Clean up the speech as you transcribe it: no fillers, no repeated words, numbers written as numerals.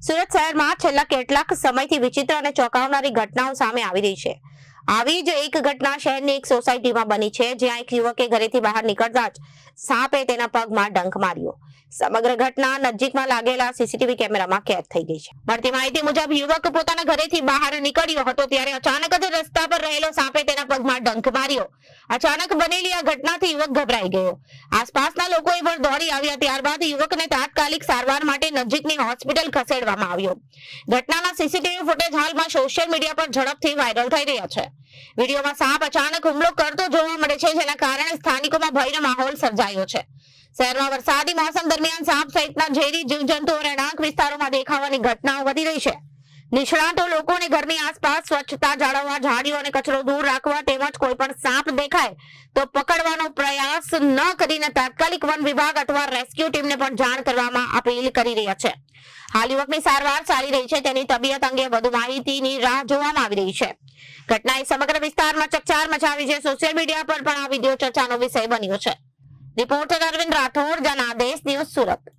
સુરત શહેરમાં છેલ્લા કેટલાક સમયથી વિચિત્ર અને ચોંકાવનારી ઘટનાઓ સામે આવી રહી છે। આવી જ એક ઘટના શહેરની એક સોસાયટીમાં બની છે, જ્યાં એક યુવકે ઘરેથી બહાર નીકળતા જ સાપે તેના પગમાં ડંખ માર્યો। સમગ્ર ઘટના નજીકમાં લાગેલા સીસીટીવી કેમેરામાં કેદ થઈ ગઈ છે। મળતી માહિતી મુજબ યુવક પોતાના ઘરેથી બહાર નીકળ્યો હતો ત્યારે અચાનક જ રસ્તા પર રહેલો સાપે તેના પગમાં ડંખ માર્યો। અચાનક બનેલી આ ઘટનાથી યુવક ગભરાઈ ગયો। આસપાસના લોકોએ પણ દોડી આવ્યા। ત્યારબાદ યુવકને તાત્કાલિક સારવાર માટે નજીકની હોસ્પિટલ ખસેડવામાં આવ્યો। ઘટનાના સીસીટીવી ફૂટેજ હાલમાં સોશિયલ મીડિયા પર ઝડપથી વાયરલ થઈ રહ્યા છે। વિડીયોમાં સાપ અચાનક હુમલો કરતો જોવા મળે છે, જેના કારણે સ્થાનિકોમાં ભયનો માહોલ સર્જાયો છે। શહેરમાં વરસાદી મોસમ દરમિયાન સાપ સહિતના ઝેરી જીવજંતુઓ રહેણાંક વિસ્તારોમાં દેખાવાની ઘટનાઓ વધી રહી છે। નિષ્ણાતો લોકોને ઘરની આસપાસ સ્વચ્છતા જાળવવા, ઝાડીઓ અને કચરો દૂર રાખવા તેમજ કોઈ પણ સાપ દેખાય તો પકડવાનો પ્રયાસ ન કરીને તાત્કાલિક વન વિભાગ અથવા રેસ્ક્યુ ટીમને પણ જાણ કરવામાં અપીલ કરી રહ્યા છે। હાલ યુવકની સારવાર ચાલી રહી છે। તેની તબિયત અંગે વધુ માહિતીની રાહ જોવામાં આવી રહી છે। ઘટનાએ સમગ્ર વિસ્તારમાં ચકચાર મચાવી છે। સોશિયલ મીડિયા પર પણ આ વિડીયો ચર્ચાનો વિષય બન્યો છે। Reporter Arvind Rathod, Janadesh news, Surat.